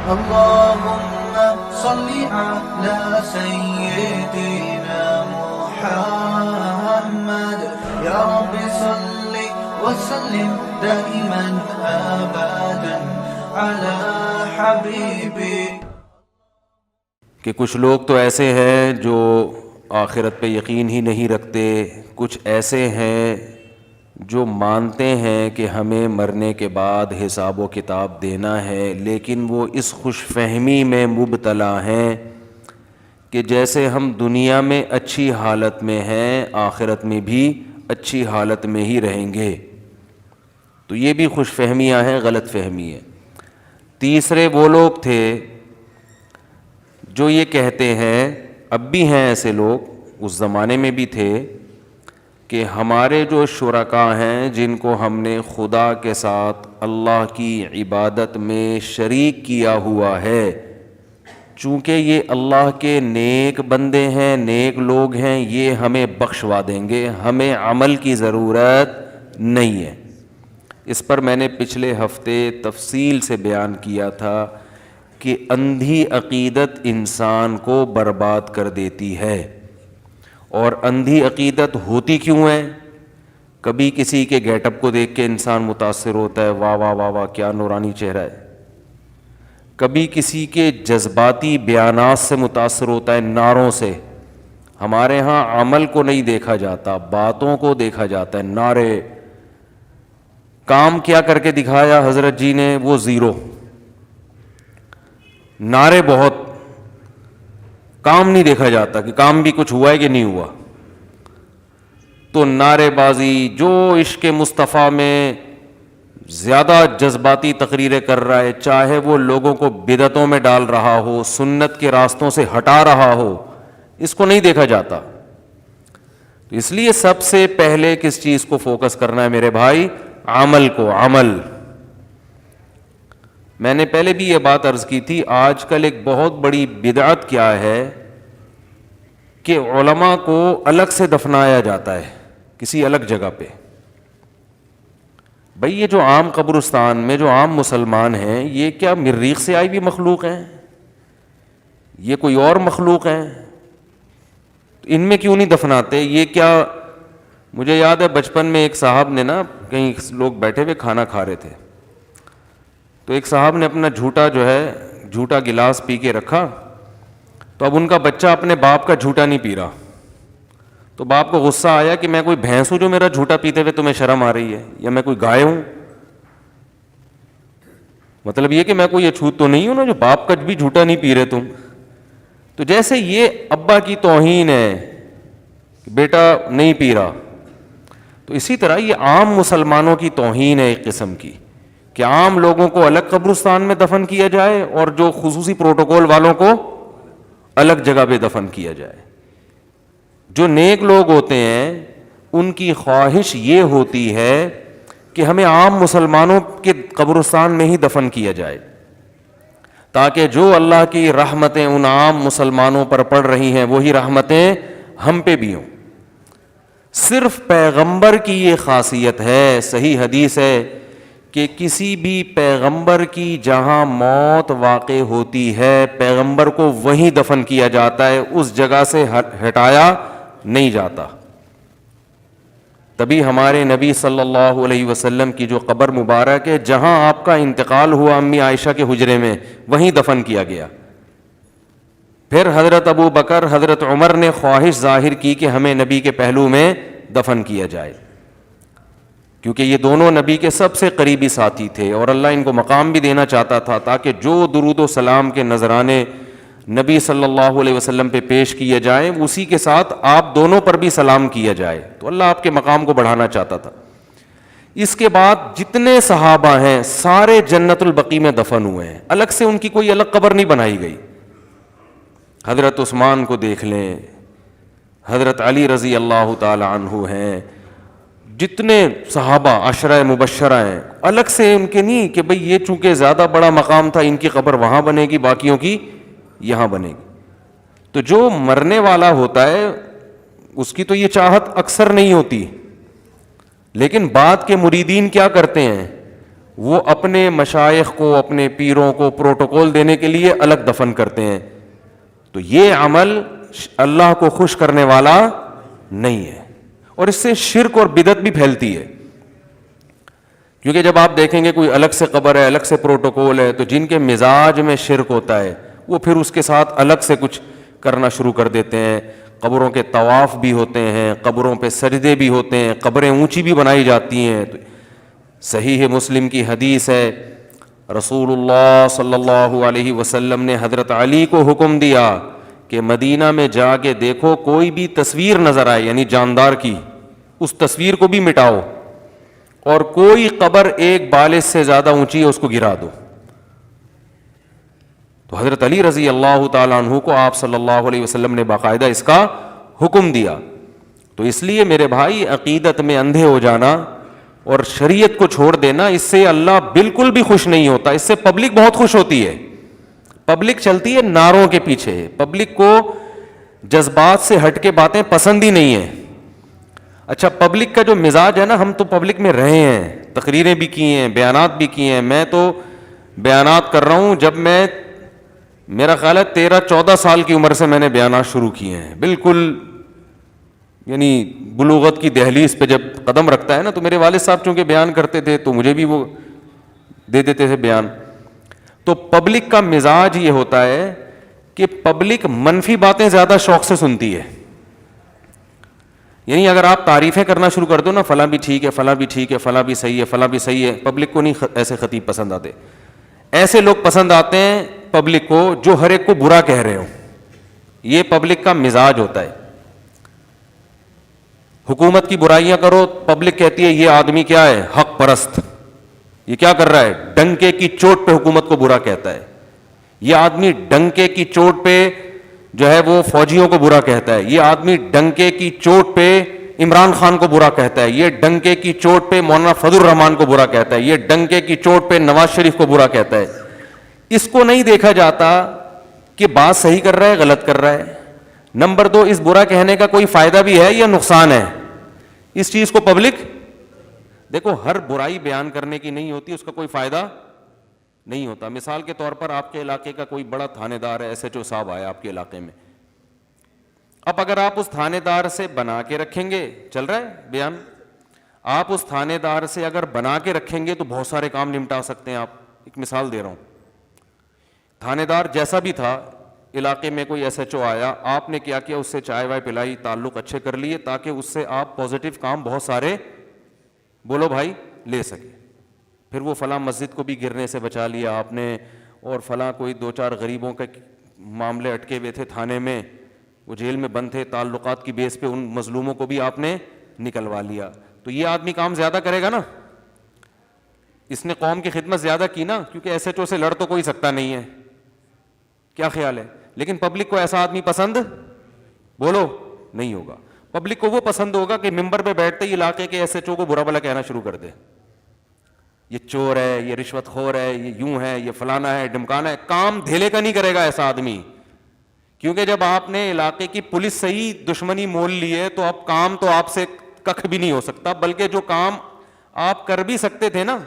اللهم صل على سيدنا محمد يا رب صل وسلم دائما ابدا على حبيبي. کہ کچھ لوگ تو ایسے ہیں جو آخرت پہ یقین ہی نہیں رکھتے، کچھ ایسے ہیں جو مانتے ہیں کہ ہمیں مرنے کے بعد حساب و کتاب دینا ہے، لیکن وہ اس خوش فہمی میں مبتلا ہیں کہ جیسے ہم دنیا میں اچھی حالت میں ہیں آخرت میں بھی اچھی حالت میں ہی رہیں گے. تو یہ بھی خوش فہمیاں ہیں، غلط فہمی ہے. تیسرے وہ لوگ تھے جو یہ کہتے ہیں، اب بھی ہیں ایسے لوگ، اس زمانے میں بھی تھے، کہ ہمارے جو شرکاء ہیں جن کو ہم نے خدا کے ساتھ اللہ کی عبادت میں شریک کیا ہوا ہے، چونکہ یہ اللہ کے نیک بندے ہیں، نیک لوگ ہیں، یہ ہمیں بخشوا دیں گے، ہمیں عمل کی ضرورت نہیں ہے. اس پر میں نے پچھلے ہفتے تفصیل سے بیان کیا تھا کہ اندھی عقیدت انسان کو برباد کر دیتی ہے. اور اندھی عقیدت ہوتی کیوں ہے؟ کبھی کسی کے گیٹ اپ کو دیکھ کے انسان متاثر ہوتا ہے، واہ واہ واہ واہ کیا نورانی چہرہ ہے. کبھی کسی کے جذباتی بیانات سے متاثر ہوتا ہے، نعروں سے. ہمارے ہاں عمل کو نہیں دیکھا جاتا، باتوں کو دیکھا جاتا ہے، نعرے. کام کیا کر کے دکھایا حضرت جی نے؟ وہ زیرو. نعرے بہت، کام نہیں دیکھا جاتا کہ کام بھی کچھ ہوا ہے کہ نہیں ہوا. تو نعرے بازی، جو عشق مصطفیٰ میں زیادہ جذباتی تقریریں کر رہا ہے، چاہے وہ لوگوں کو بدعتوں میں ڈال رہا ہو، سنت کے راستوں سے ہٹا رہا ہو، اس کو نہیں دیکھا جاتا. تو اس لیے سب سے پہلے کس چیز کو فوکس کرنا ہے میرے بھائی؟ عمل کو. عمل. میں نے پہلے بھی یہ بات عرض کی تھی، آج کل ایک بہت بڑی بدعت کیا ہے کہ علماء کو الگ سے دفنایا جاتا ہے کسی الگ جگہ پہ. بھئی یہ جو عام قبرستان میں جو عام مسلمان ہیں، یہ کیا مریخ سے آئی بھی مخلوق ہیں؟ یہ کوئی اور مخلوق ہیں؟ ان میں کیوں نہیں دفناتے؟ یہ کیا؟ مجھے یاد ہے بچپن میں ایک صاحب نے نا، کہیں لوگ بیٹھے ہوئے کھانا کھا رہے تھے، تو ایک صاحب نے اپنا جھوٹا گلاس پی کے رکھا. تو اب ان کا بچہ اپنے باپ کا جھوٹا نہیں پی رہا، تو باپ کو غصہ آیا کہ میں کوئی بھینس ہوں جو میرا جھوٹا پیتے ہوئے تمہیں شرم آ رہی ہے، یا میں کوئی گائے ہوں؟ مطلب یہ کہ میں کوئی اچھوت تو نہیں ہوں نا جو باپ کا بھی جھوٹا نہیں پی رہے تم. تو جیسے یہ ابا کی توہین ہے کہ بیٹا نہیں پی رہا، تو اسی طرح یہ عام مسلمانوں کی توہین ہے ایک قسم کی، کہ عام لوگوں کو الگ قبرستان میں دفن کیا جائے اور جو خصوصی پروٹوکول والوں کو الگ جگہ پہ دفن کیا جائے. جو نیک لوگ ہوتے ہیں ان کی خواہش یہ ہوتی ہے کہ ہمیں عام مسلمانوں کے قبرستان میں ہی دفن کیا جائے، تاکہ جو اللہ کی رحمتیں ان عام مسلمانوں پر پڑ رہی ہیں وہی رحمتیں ہم پہ بھی ہوں. صرف پیغمبر کی یہ خاصیت ہے، صحیح حدیث ہے کہ کسی بھی پیغمبر کی جہاں موت واقع ہوتی ہے پیغمبر کو وہیں دفن کیا جاتا ہے، اس جگہ سے ہٹایا نہیں جاتا. تبھی ہمارے نبی صلی اللہ علیہ وسلم کی جو قبر مبارک ہے، جہاں آپ کا انتقال ہوا امی عائشہ کے حجرے میں، وہیں دفن کیا گیا. پھر حضرت ابو بکر، حضرت عمر نے خواہش ظاہر کی کہ ہمیں نبی کے پہلو میں دفن کیا جائے، کیونکہ یہ دونوں نبی کے سب سے قریبی ساتھی تھے اور اللہ ان کو مقام بھی دینا چاہتا تھا، تاکہ جو درود و سلام کے نذرانے نبی صلی اللہ علیہ وسلم پہ پیش کیے جائیں اسی کے ساتھ آپ دونوں پر بھی سلام کیا جائے. تو اللہ آپ کے مقام کو بڑھانا چاہتا تھا. اس کے بعد جتنے صحابہ ہیں سارے جنت البقیع میں دفن ہوئے ہیں، الگ سے ان کی کوئی الگ قبر نہیں بنائی گئی. حضرت عثمان کو دیکھ لیں، حضرت علی رضی اللہ تعالی عنہ ہیں، جتنے صحابہ عشرہ مبشرہ ہیں، الگ سے ان کے نہیں کہ بھئی یہ چونکہ زیادہ بڑا مقام تھا ان کی قبر وہاں بنے گی باقیوں کی یہاں بنے گی. تو جو مرنے والا ہوتا ہے اس کی تو یہ چاہت اکثر نہیں ہوتی، لیکن بعد کے مریدین کیا کرتے ہیں، وہ اپنے مشائخ کو, اپنے پیروں کو پروٹوکول دینے کے لیے الگ دفن کرتے ہیں. تو یہ عمل اللہ کو خوش کرنے والا نہیں ہے, اور اس سے شرک اور بدعت بھی پھیلتی ہے. کیونکہ جب آپ دیکھیں گے کوئی الگ سے قبر ہے, الگ سے پروٹوکول ہے, تو جن کے مزاج میں شرک ہوتا ہے وہ پھر اس کے ساتھ الگ سے کچھ کرنا شروع کر دیتے ہیں. قبروں کے طواف بھی ہوتے ہیں, قبروں پہ سجدے بھی ہوتے ہیں, قبریں اونچی بھی بنائی جاتی ہیں. تو صحیح مسلم کی حدیث ہے, رسول اللہ صلی اللہ علیہ وسلم نے حضرت علی کو حکم دیا کہ مدینہ میں جا کے دیکھو, کوئی بھی تصویر نظر آئے یعنی جاندار کی, اس تصویر کو بھی مٹاؤ, اور کوئی قبر ایک بالش سے زیادہ اونچی ہے اس کو گرا دو. تو حضرت علی رضی اللہ تعالیٰ عنہ کو آپ صلی اللہ علیہ وسلم نے باقاعدہ اس کا حکم دیا. تو اس لیے میرے بھائی, عقیدت میں اندھے ہو جانا اور شریعت کو چھوڑ دینا, اس سے اللہ بالکل بھی خوش نہیں ہوتا. اس سے پبلک بہت خوش ہوتی ہے. پبلک چلتی ہے نعروں کے پیچھے, پبلک کو جذبات سے ہٹ کے باتیں پسند ہی نہیں ہیں. اچھا, پبلک کا جو مزاج ہے نا, ہم تو پبلک میں رہے ہیں, تقریریں بھی کی ہیں, بیانات بھی کیے ہیں. میں تو بیانات کر رہا ہوں جب میں, میرا خیال ہے 13-14 سال کی عمر سے میں نے بیانات شروع کیے ہیں. بالکل یعنی بلوغت کی دہلیز پہ جب قدم رکھتا ہے نا, تو میرے والد صاحب چونکہ بیان کرتے تھے تو مجھے بھی وہ دے دیتے تھے بیان. تو پبلک کا مزاج یہ ہوتا ہے کہ پبلک منفی باتیں زیادہ شوق سے سنتی ہے. یعنی اگر آپ تعریفیں کرنا شروع کر دو نا, فلاں بھی ٹھیک ہے, فلاں بھی ٹھیک ہے, فلاں بھی صحیح ہے, فلاں بھی صحیح ہے, پبلک کو نہیں ایسے خطیب پسند آتے. ایسے لوگ پسند آتے ہیں پبلک کو جو ہر ایک کو برا کہہ رہے ہوں. یہ پبلک کا مزاج ہوتا ہے. حکومت کی برائیاں کرو, پبلک کہتی ہے یہ آدمی کیا ہے, حق پرست, یہ کیا کر رہا ہے, ڈنکے کی چوٹ پہ حکومت کو برا کہتا ہے. یہ آدمی ڈنکے کی چوٹ پہ جو ہے وہ فوجیوں کو برا کہتا ہے. یہ آدمی ڈنکے کی چوٹ پہ عمران خان کو برا کہتا ہے. یہ ڈنکے کی چوٹ پہ مولانا فضل الرحمان کو برا کہتا ہے. یہ ڈنکے کی چوٹ پہ نواز شریف کو برا کہتا ہے. اس کو نہیں دیکھا جاتا کہ بات صحیح کر رہا ہے, غلط کر رہا ہے. نمبر 2, اس برا کہنے کا کوئی فائدہ بھی ہے یا نقصان ہے. اس چیز کو پبلک, دیکھو ہر برائی بیان کرنے کی نہیں ہوتی, اس کا کوئی فائدہ نہیں ہوتا. مثال کے طور پر آپ کے علاقے کا کوئی بڑا تھانے دار ہے, SHO صاحب آیا آپ کے علاقے میں. اب اگر آپ اس تھانے دار سے بنا کے رکھیں گے, چل رہا ہے بیان, آپ اس تھانے دار سے اگر بنا کے رکھیں گے تو بہت سارے کام نمٹا سکتے ہیں آپ. ایک مثال دے رہا ہوں, تھانے دار جیسا بھی تھا, علاقے میں کوئی SHO آیا, آپ نے کیا کیا, اس سے چائے وائے پلائی, تعلق اچھے کر لیے تاکہ اس سے آپ پازیٹیو کام بہت سارے, بولو بھائی, لے سکے. پھر وہ فلاں مسجد کو بھی گرنے سے بچا لیا آپ نے, اور فلاں کوئی 2-4 غریبوں کے معاملے اٹکے ہوئے تھے تھانے میں, وہ جیل میں بند تھے, تعلقات کی بیس پہ ان مظلوموں کو بھی آپ نے نکلوا لیا. تو یہ آدمی کام زیادہ کرے گا نا, اس نے قوم کی خدمت زیادہ کی نا, کیونکہ SHO سے لڑ تو کوئی سکتا نہیں ہے. کیا خیال ہے؟ لیکن پبلک کو ایسا آدمی پسند, بولو, نہیں ہوگا. پبلک کو وہ پسند ہوگا کہ ممبر پہ بیٹھتے ہی علاقے کے SHO کو برا بھلا کہنا شروع کر دے, یہ چور ہے, یہ رشوت خور ہے, یہ یوں ہے, یہ فلانا ہے, ڈمکانا ہے. کام دھیلے کا نہیں کرے گا ایسا آدمی, کیونکہ جب آپ نے علاقے کی پولیس سے ہی دشمنی مول لی ہے تو اب کام تو آپ سے کخ بھی نہیں ہو سکتا. بلکہ جو کام آپ کر بھی سکتے تھے نا,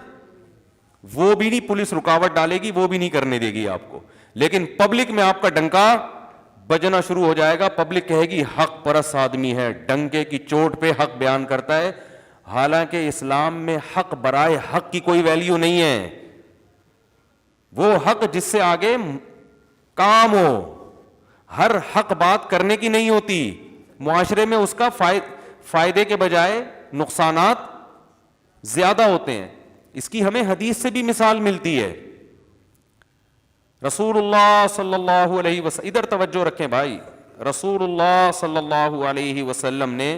وہ بھی نہیں پولیس رکاوٹ ڈالے گی, وہ بھی نہیں کرنے دے گی آپ کو. لیکن پبلک میں آپ کا ڈنکا بجنا شروع ہو جائے گا. پبلک کہے گی حق پرست آدمی ہے, ڈنکے کی چوٹ پہ حق بیان کرتا ہے. حالانکہ اسلام میں حق برائے حق کی کوئی ویلیو نہیں ہے. وہ حق جس سے آگے کام ہو, ہر حق بات کرنے کی نہیں ہوتی. معاشرے میں اس کا فائدے کے بجائے نقصانات زیادہ ہوتے ہیں. اس کی ہمیں حدیث سے بھی مثال ملتی ہے. رسول اللہ صلی اللہ علیہ وسلم, ادھر توجہ رکھیں بھائی, رسول اللہ صلی اللہ علیہ وسلم نے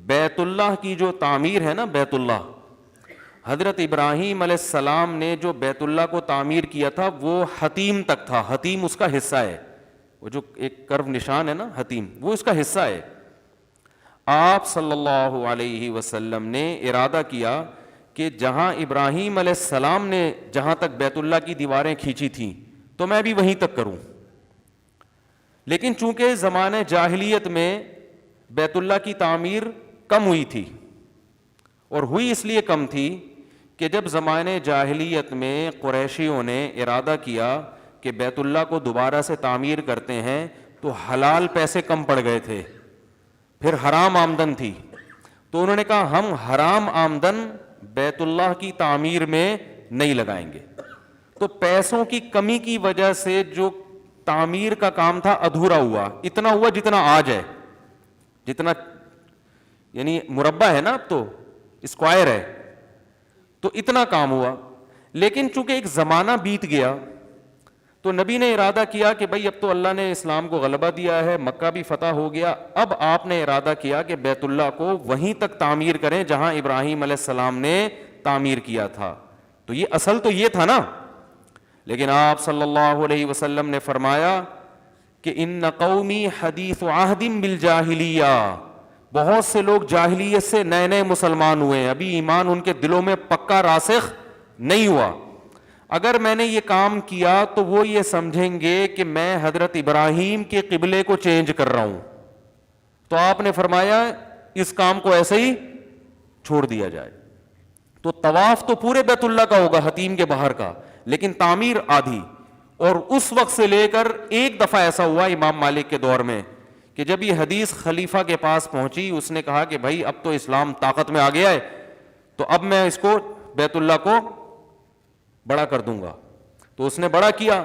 بیت اللہ کی جو تعمیر ہے نا, بیت اللہ, حضرت ابراہیم علیہ السلام نے جو بیت اللہ کو تعمیر کیا تھا وہ حتیم تک تھا. حتیم اس کا حصہ ہے, وہ جو ایک کرو نشان ہے نا حتیم, وہ اس کا حصہ ہے. آپ صلی اللہ علیہ وسلم نے ارادہ کیا کہ جہاں ابراہیم علیہ السلام نے جہاں تک بیت اللہ کی دیواریں کھینچی تھیں تو میں بھی وہیں تک کروں. لیکن چونکہ زمانہ جاہلیت میں بیت اللہ کی تعمیر کم ہوئی تھی, اور ہوئی اس لیے کم تھی کہ جب زمانے جاہلیت میں قریشیوں نے ارادہ کیا کہ بیت اللہ کو دوبارہ سے تعمیر کرتے ہیں تو حلال پیسے کم پڑ گئے تھے، پھر حرام آمدن تھی، تو انہوں نے کہا ہم حرام آمدن بیت اللہ کی تعمیر میں نہیں لگائیں گے. تو پیسوں کی کمی کی وجہ سے جو تعمیر کا کام تھا ادھورا ہوا، اتنا ہوا جتنا آج ہے، جتنا یعنی مربع ہے نا، اب تو اسکوائر ہے، تو اتنا کام ہوا. لیکن چونکہ ایک زمانہ بیت گیا تو نبی نے ارادہ کیا کہ بھئی اب تو اللہ نے اسلام کو غلبہ دیا ہے، مکہ بھی فتح ہو گیا، اب آپ نے ارادہ کیا کہ بیت اللہ کو وہیں تک تعمیر کریں جہاں ابراہیم علیہ السلام نے تعمیر کیا تھا. تو یہ اصل تو یہ تھا نا. لیکن آپ صلی اللہ علیہ وسلم نے فرمایا کہ ان قومی حدیث عہد بالجاہلیہ، بہت سے لوگ جاہلیت سے نئے نئے مسلمان ہوئے ہیں، ابھی ایمان ان کے دلوں میں پکا راسخ نہیں ہوا. اگر میں نے یہ کام کیا تو وہ یہ سمجھیں گے کہ میں حضرت ابراہیم کے قبلے کو چینج کر رہا ہوں. تو آپ نے فرمایا اس کام کو ایسے ہی چھوڑ دیا جائے. تو طواف تو پورے بیت اللہ کا ہوگا حتیم کے باہر کا، لیکن تعمیر آدھی. اور اس وقت سے لے کر ایک دفعہ ایسا ہوا امام مالک کے دور میں کہ جب یہ حدیث خلیفہ کے پاس پہنچی، اس نے کہا کہ بھائی اب تو اسلام طاقت میں آ گیا ہے، تو اب میں اس کو بیت اللہ کو بڑا کر دوں گا. تو اس نے بڑا کیا،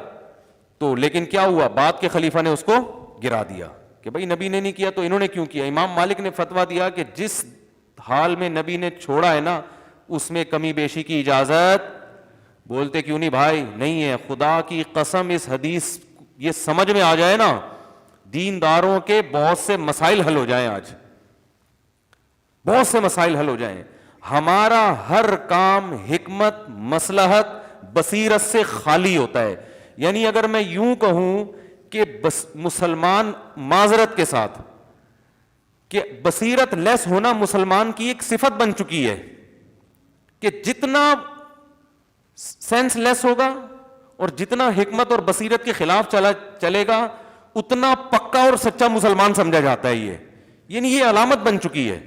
تو لیکن کیا ہوا، بعد کے خلیفہ نے اس کو گرا دیا کہ بھائی نبی نے نہیں کیا تو انہوں نے کیوں کیا. امام مالک نے فتویٰ دیا کہ جس حال میں نبی نے چھوڑا ہے نا اس میں کمی بیشی کی اجازت. بولتے کیوں نہیں بھائی؟ نہیں ہے، خدا کی قسم اس حدیث یہ سمجھ میں آ جائے نا، دینداروں کے بہت سے مسائل حل ہو جائیں. آج بہت سے مسائل حل ہو جائیں. ہمارا ہر کام حکمت، مصلحت، بصیرت سے خالی ہوتا ہے. یعنی اگر میں یوں کہوں کہ مسلمان معذرت کے ساتھ کہ بصیرت لیس ہونا مسلمان کی ایک صفت بن چکی ہے کہ جتنا سینس لیس ہوگا اور جتنا حکمت اور بصیرت کے خلاف چلے گا اتنا پکا اور سچا مسلمان سمجھا جاتا ہے. یعنی یہ علامت بن چکی ہے.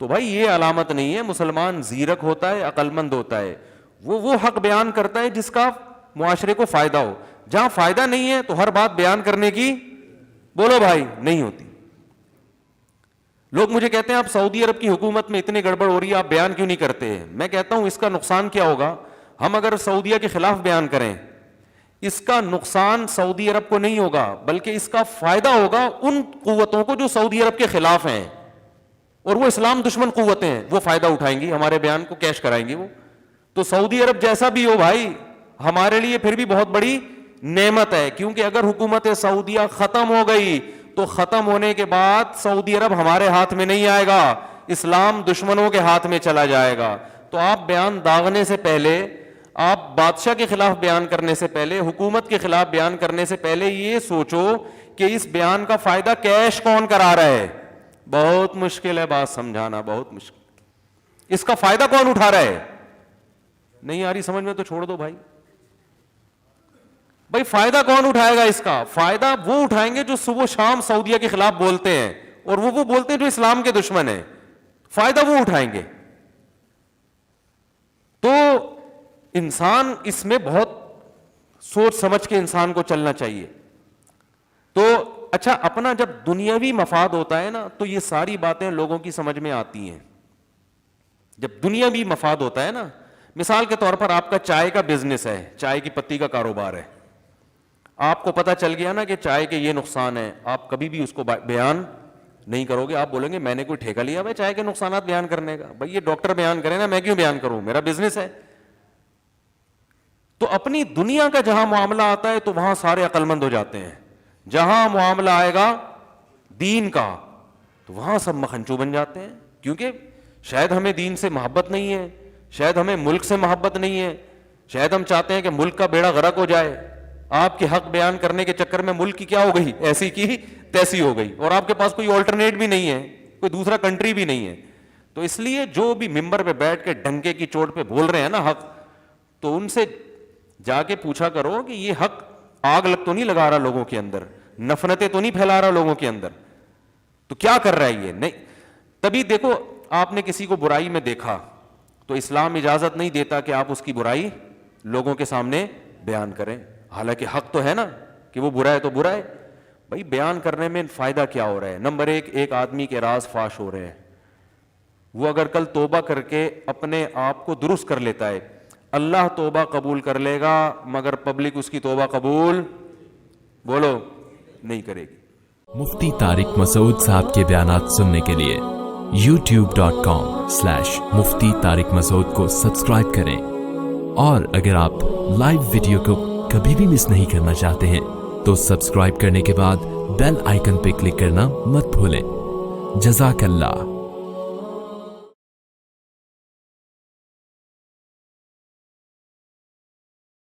تو بھائی یہ علامت نہیں ہے. مسلمان زیرک ہوتا ہے، عقل مند ہوتا ہے، وہ حق بیان کرتا ہے جس کا معاشرے کو فائدہ ہو. جہاں فائدہ نہیں ہے تو ہر بات بیان کرنے کی بولو بھائی نہیں ہوتی. لوگ مجھے کہتے ہیں آپ سعودی عرب کی حکومت میں اتنی گڑبڑ ہو رہی ہے آپ بیان کیوں نہیں کرتے؟ میں کہتا ہوں اس کا نقصان کیا ہوگا. ہم اگر سعودیہ کے خلاف بیان کریں اس کا نقصان سعودی عرب کو نہیں ہوگا بلکہ اس کا فائدہ ہوگا ان قوتوں کو جو سعودی عرب کے خلاف ہیں، اور وہ اسلام دشمن قوتیں ہیں، وہ فائدہ اٹھائیں گی، ہمارے بیان کو کیش کرائیں گی. وہ تو سعودی عرب جیسا بھی ہو بھائی ہمارے لیے پھر بھی بہت بڑی نعمت ہے، کیونکہ اگر حکومت سعودیہ ختم ہو گئی تو ختم ہونے کے بعد سعودی عرب ہمارے ہاتھ میں نہیں آئے گا، اسلام دشمنوں کے ہاتھ میں چلا جائے گا. تو آپ بیان داغنے سے پہلے، آپ بادشاہ کے خلاف بیان کرنے سے پہلے، حکومت کے خلاف بیان کرنے سے پہلے یہ سوچو کہ اس بیان کا فائدہ کیش کون کرا رہا ہے. بہت مشکل ہے بات سمجھانا، بہت مشکل. اس کا فائدہ کون اٹھا رہا ہے؟ نہیں آ رہی سمجھ میں تو چھوڑ دو بھائی. بھائی فائدہ کون اٹھائے گا؟ اس کا فائدہ وہ اٹھائیں گے جو صبح شام سعودیہ کے خلاف بولتے ہیں، اور وہ بولتے ہیں جو اسلام کے دشمن ہیں. فائدہ وہ اٹھائیں گے. تو انسان اس میں بہت سوچ سمجھ کے انسان کو چلنا چاہیے. تو اچھا اپنا جب دنیاوی مفاد ہوتا ہے نا تو یہ ساری باتیں لوگوں کی سمجھ میں آتی ہیں. جب دنیاوی مفاد ہوتا ہے نا، مثال کے طور پر آپ کا چائے کا بزنس ہے، چائے کی پتی کا کاروبار ہے، آپ کو پتا چل گیا نا کہ چائے کے یہ نقصان ہے، آپ کبھی بھی اس کو بیان نہیں کرو گے. آپ بولیں گے میں نے کوئی ٹھیکہ لیا بھائی چائے کے نقصانات بیان کرنے کا؟ بھائی یہ ڈاکٹر بیان کرے نا، میں کیوں بیان کروں، میرا بزنس ہے. تو اپنی دنیا کا جہاں معاملہ آتا ہے تو وہاں سارے عقل مند ہو جاتے ہیں. جہاں معاملہ آئے گا دین کا تو وہاں سب مکھنچو بن جاتے ہیں، کیونکہ شاید ہمیں دین سے محبت نہیں ہے، شاید ہمیں ملک سے محبت نہیں ہے، شاید ہم چاہتے ہیں کہ ملک کا بیڑا غرق ہو جائے. آپ کے حق بیان کرنے کے چکر میں ملک کی کیا ہو گئی، ایسی کی تیسی ہو گئی، اور آپ کے پاس کوئی آلٹرنیٹ بھی نہیں ہے، کوئی دوسرا کنٹری بھی نہیں ہے. تو اس لیے جو بھی ممبر پہ بیٹھ کے ڈنکے کی چوٹ پہ بول رہے ہیں نا حق، تو ان سے جا کے پوچھا کرو کہ یہ حق آگ لگ تو نہیں لگا رہا لوگوں کے اندر، نفرتیں تو نہیں پھیلا رہا لوگوں کے اندر، تو کیا کر رہا ہے یہ نہیں. تبھی دیکھو آپ نے کسی کو برائی میں دیکھا تو اسلام اجازت نہیں دیتا کہ آپ اس کی برائی لوگوں کے سامنے بیان کریں، حالانکہ حق تو ہے نا کہ وہ برا ہے تو برا ہے. بھائی بیان کرنے میں فائدہ کیا ہو رہا ہے؟ نمبر ایک آدمی کے راز فاش ہو رہے ہیں، وہ اگر کل توبہ کر کے اپنے آپ کو درست کر لیتا ہے، اللہ توبہ قبول کر لے گا، مگر پبلک اس کی توبہ قبول بولو نہیں کرے گی. مفتی طارق مسعود صاحب کے بیانات سننے کے لیے youtube.com/مفتی طارق مسعود کو سبسکرائب کریں، اور اگر آپ لائیو ویڈیو کو کبھی بھی مس نہیں کرنا چاہتے ہیں تو سبسکرائب کرنے کے بعد بیل آئیکن پہ کلک کرنا مت بھولیں. جزاک اللہ.